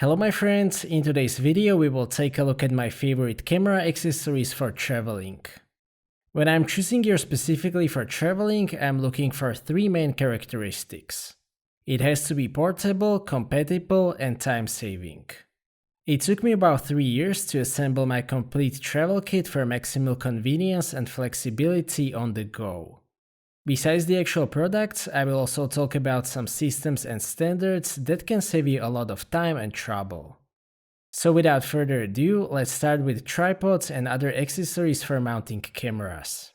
Hello my friends, in today's video we will take a look at my favorite camera accessories for traveling. When I'm choosing gear specifically for traveling, I'm looking for three main characteristics. It has to be portable, compatible, and time-saving. It took me about 3 years to assemble my complete travel kit for maximal convenience and flexibility on the go. Besides the actual products, I will also talk about some systems and standards that can save you a lot of time and trouble. So without further ado, let's start with tripods and other accessories for mounting cameras.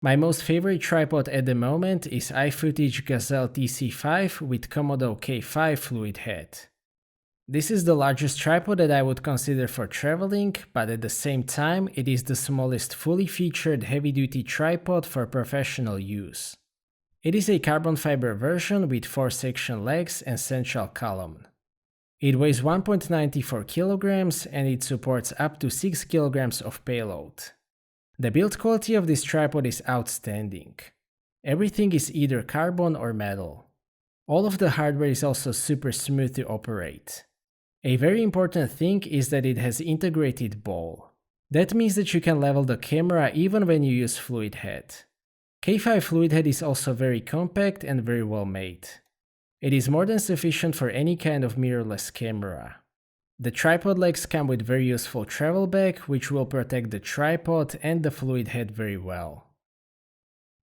My most favorite tripod at the moment is iFootage Gezelle TC5 with Komodo K5 fluid head. This is the largest tripod that I would consider for traveling, but at the same time it is the smallest fully featured heavy-duty tripod for professional use. It is a carbon fiber version with 4-section legs and central column. It weighs 1.94 kilograms and it supports up to 6 kilograms of payload. The build quality of this tripod is outstanding. Everything is either carbon or metal. All of the hardware is also super smooth to operate. A very important thing is that it has integrated ball. That means that you can level the camera even when you use fluid head. K5 fluid head is also very compact and very well made. It is more than sufficient for any kind of mirrorless camera. The tripod legs come with very useful travel bag which will protect the tripod and the fluid head very well.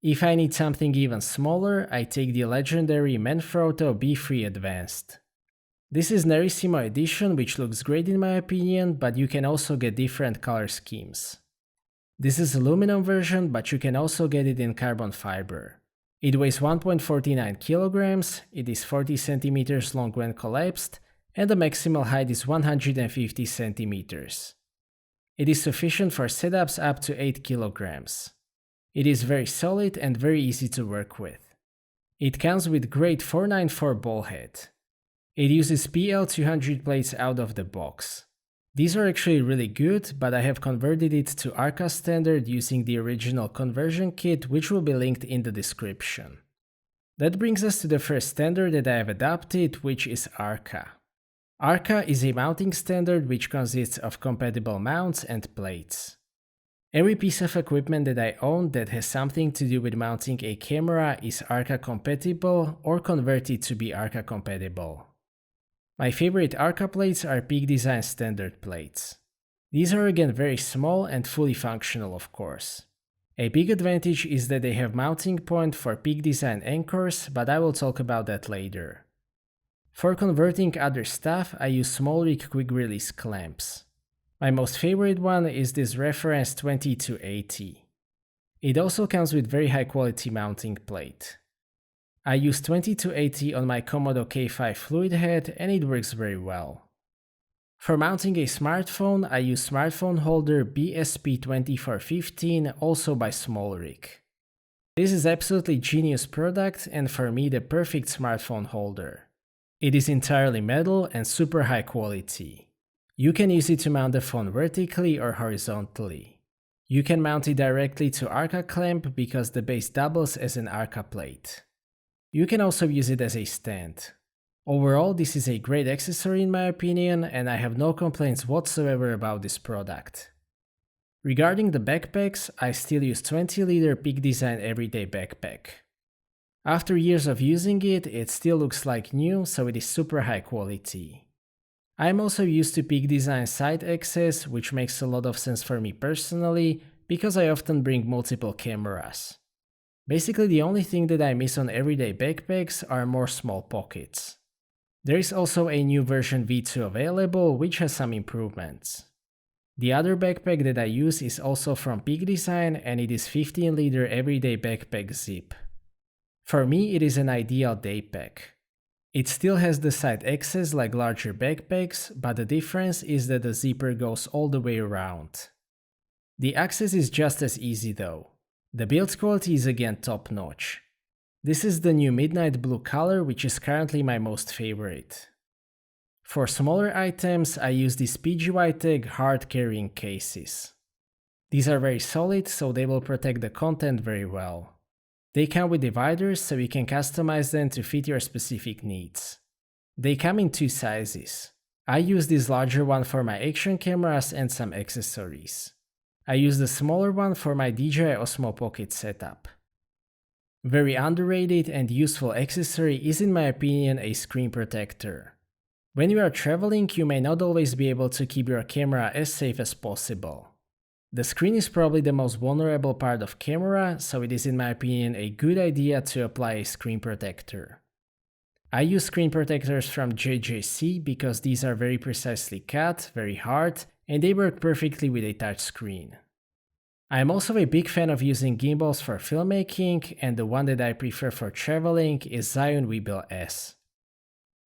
If I need something even smaller, I take the legendary Manfrotto Befree Advanced. This is Nerissimo edition, which looks great in my opinion, but you can also get different color schemes. This is aluminum version, but you can also get it in carbon fiber. It weighs 1.49 kilograms, it is 40 centimeters long when collapsed, and the maximal height is 150 centimeters. It is sufficient for setups up to 8 kilograms. It is very solid and very easy to work with. It comes with great 494 ball head. It uses PL200 plates out of the box. These are actually really good, but I have converted it to Arca standard using the original conversion kit, which will be linked in the description. That brings us to the first standard that I have adopted, which is Arca. Arca is a mounting standard which consists of compatible mounts and plates. Every piece of equipment that I own that has something to do with mounting a camera is Arca compatible or converted to be Arca compatible. My favorite Arca plates are Peak Design standard plates. These are again very small and fully functional of course. A big advantage is that they have mounting point for Peak Design anchors, but I will talk about that later. For converting other stuff, I use Smallrig quick release clamps. My most favorite one is this reference 2280. It also comes with very high quality mounting plate. I use 2280 on my Komodo K5 fluid head and it works very well. For mounting a smartphone, I use smartphone holder BSP2415, also by Smallrig. This is absolutely genius product and for me the perfect smartphone holder. It is entirely metal and super high quality. You can use it to mount the phone vertically or horizontally. You can mount it directly to Arca clamp because the base doubles as an Arca plate. You can also use it as a stand. Overall, this is a great accessory in my opinion, and I have no complaints whatsoever about this product. Regarding the backpacks, I still use 20-liter Peak Design everyday backpack. After years of using it, it still looks like new, so it is super high quality. I am also used to Peak Design side access, which makes a lot of sense for me personally, because I often bring multiple cameras. Basically the only thing that I miss on everyday backpacks are more small pockets. There is also a new version V2 available, which has some improvements. The other backpack that I use is also from Peak Design and it is 15-liter everyday backpack zip. For me it is an ideal day pack. It still has the side access like larger backpacks, but the difference is that the zipper goes all the way around. The access is just as easy though. The build quality is again top notch. This is the new midnight blue color, which is currently my most favorite. For smaller items, I use these PGYTECH hard carrying cases. These are very solid, so they will protect the content very well. They come with dividers, so you can customize them to fit your specific needs. They come in two sizes. I use this larger one for my action cameras and some accessories. I use the smaller one for my DJI Osmo Pocket setup. Very underrated and useful accessory is in my opinion a screen protector. When you are traveling, you may not always be able to keep your camera as safe as possible. The screen is probably the most vulnerable part of camera, so it is in my opinion a good idea to apply a screen protector. I use screen protectors from JJC because these are very precisely cut, very hard, and they work perfectly with a touch screen. I am also a big fan of using gimbals for filmmaking, and the one that I prefer for traveling is Zhiyun Weebill S.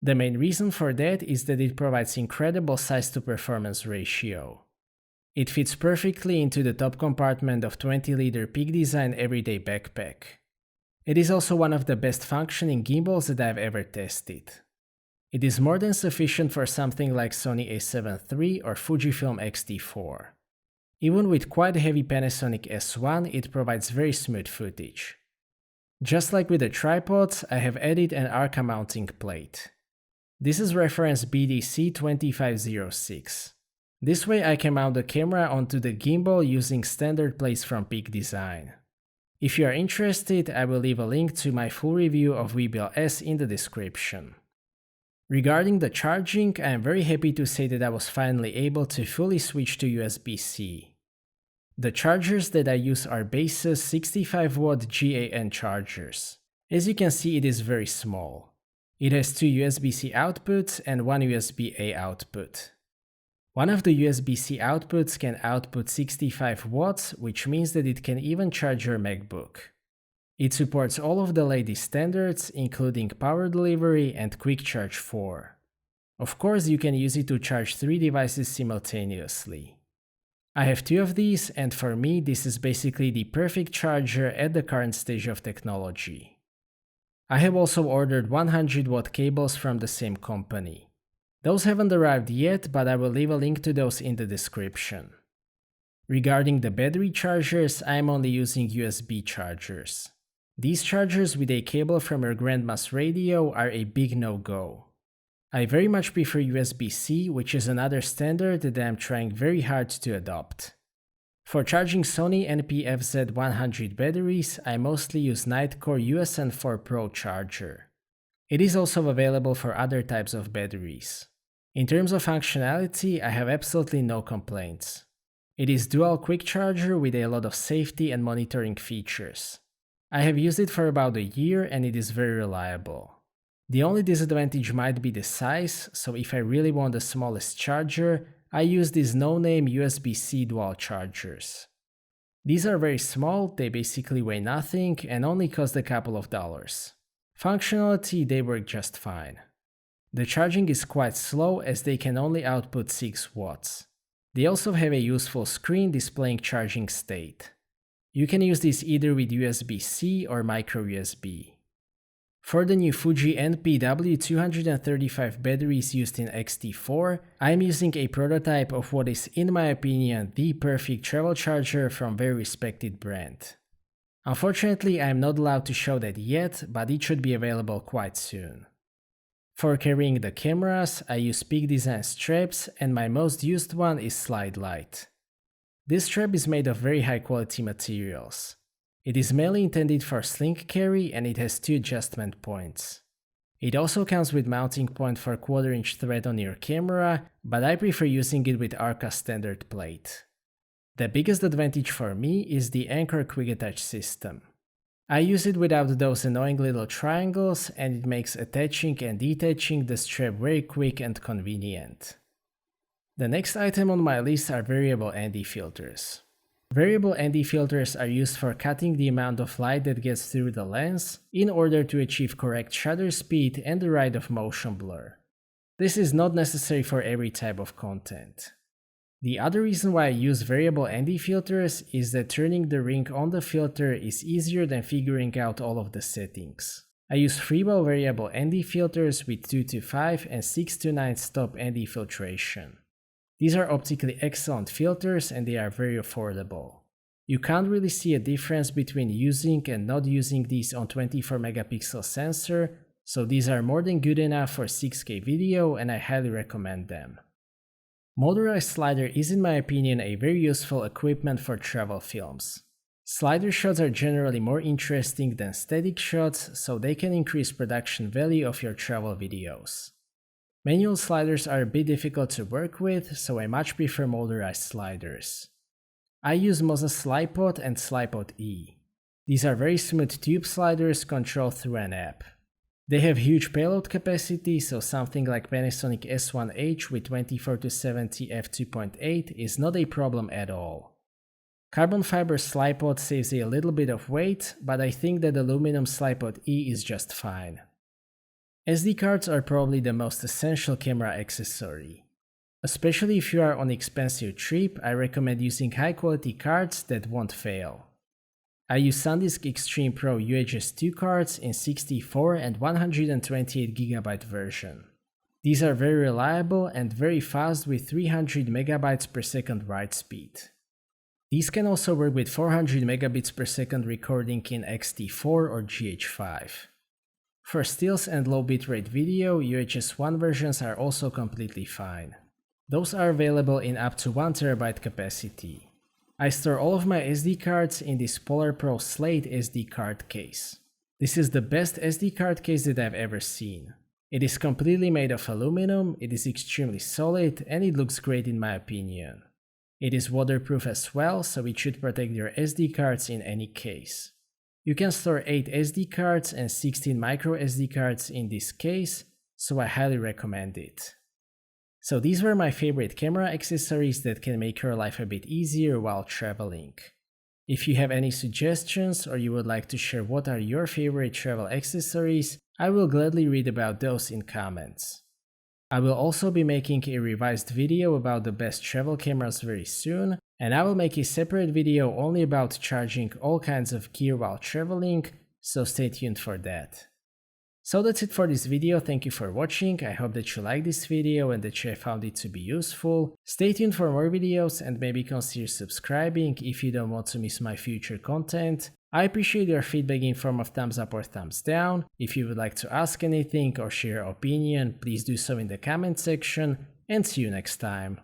The main reason for that is that it provides incredible size to performance ratio. It fits perfectly into the top compartment of 20-liter Peak Design everyday backpack. It is also one of the best functioning gimbals that I've ever tested. It is more than sufficient for something like Sony a7 III or Fujifilm X-T4. Even with quite heavy Panasonic S1, it provides very smooth footage. Just like with the tripods, I have added an Arca mounting plate. This is reference BDC2506. This way I can mount the camera onto the gimbal using standard plates from Peak Design. If you are interested, I will leave a link to my full review of Weebill S in the description. Regarding the charging, I am very happy to say that I was finally able to fully switch to USB-C. The chargers that I use are Baseus 65W GaN chargers. As you can see, it is very small. It has two USB-C outputs and one USB-A output. One of the USB-C outputs can output 65 watts, which means that it can even charge your MacBook. It supports all of the latest standards, including power delivery and quick charge 4. Of course, you can use it to charge 3 devices simultaneously. I have 2 of these, and for me, this is basically the perfect charger at the current stage of technology. I have also ordered 100-watt cables from the same company. Those haven't arrived yet, but I will leave a link to those in the description. Regarding the battery chargers, I am only using USB chargers. These chargers with a cable from your grandma's radio are a big no-go. I very much prefer USB-C, which is another standard that I am trying very hard to adopt. For charging Sony NP-FZ100 batteries, I mostly use Nitecore USN4 Pro charger. It is also available for other types of batteries. In terms of functionality, I have absolutely no complaints. It is dual quick charger with a lot of safety and monitoring features. I have used it for about a year and it is very reliable. The only disadvantage might be the size, so if I really want the smallest charger, I use these no-name USB-C dual chargers. These are very small, they basically weigh nothing and only cost a couple of dollars. Functionality, they work just fine. The charging is quite slow as they can only output 6 watts. They also have a useful screen displaying charging state. You can use this either with USB-C or micro USB. For the new Fuji NPW235 batteries used in X-T4, I am using a prototype of what is in my opinion the perfect travel charger from a very respected brand. Unfortunately, I am not allowed to show that yet, but it should be available quite soon. For carrying the cameras, I use Peak Design straps and my most used one is Slide Light. This strap is made of very high quality materials. It is mainly intended for slink carry and it has 2 adjustment points. It also comes with mounting point for 1/4-inch thread on your camera, but I prefer using it with Arca standard plate. The biggest advantage for me is the Anchor quick attach system. I use it without those annoying little triangles and it makes attaching and detaching the strap very quick and convenient. The next item on my list are variable ND filters. Variable ND filters are used for cutting the amount of light that gets through the lens in order to achieve correct shutter speed and the right of motion blur. This is not necessary for every type of content. The other reason why I use variable ND filters is that turning the ring on the filter is easier than figuring out all of the settings. I use Freewell variable ND filters with 2 to 5 and 6 to 9 stop ND filtration. These are optically excellent filters and they are very affordable. You can't really see a difference between using and not using these on 24 megapixel sensor, So these are more than good enough for 6K video and I highly recommend them. Motorized slider is in my opinion a very useful equipment for travel films. Slider shots are generally more interesting than static shots, so they can increase production value of your travel videos. Manual sliders are a bit difficult to work with, so I much prefer motorized sliders. I use Moza Slypod and Slypod E. These are very smooth tube sliders controlled through an app. They have huge payload capacity, so something like Panasonic S1H with 24-70 f2.8 is not a problem at all. Carbon fiber Slypod saves a little bit of weight, but I think that aluminum Slypod E is just fine. SD cards are probably the most essential camera accessory. Especially if you are on an expensive trip, I recommend using high quality cards that won't fail. I use SanDisk Extreme Pro UHS-II cards in 64 and 128GB version. These are very reliable and very fast with 300 MB per second write speed. These can also work with 400 megabits per second recording in X-T4 or GH5. For stills and low bitrate video, UHS-I versions are also completely fine. Those are available in up to 1TB capacity. I store all of my SD cards in this PolarPro Slate SD card case. This is the best SD card case that I've ever seen. It is completely made of aluminum, it is extremely solid, and it looks great in my opinion. It is waterproof as well, so it should protect your SD cards in any case. You can store 8 SD cards and 16 micro SD cards in this case, so I highly recommend it. So these were my favorite camera accessories that can make your life a bit easier while traveling. If you have any suggestions or you would like to share what are your favorite travel accessories, I will gladly read about those in comments. I will also be making a revised video about the best travel cameras very soon, and I will make a separate video only about charging all kinds of gear while traveling, so stay tuned for that. So that's it for this video, thank you for watching, I hope that you liked this video and that you have found it to be useful. Stay tuned for more videos and maybe consider subscribing if you don't want to miss my future content. I appreciate your feedback in form of thumbs up or thumbs down. If you would like to ask anything or share your opinion, please do so in the comment section, and see you next time.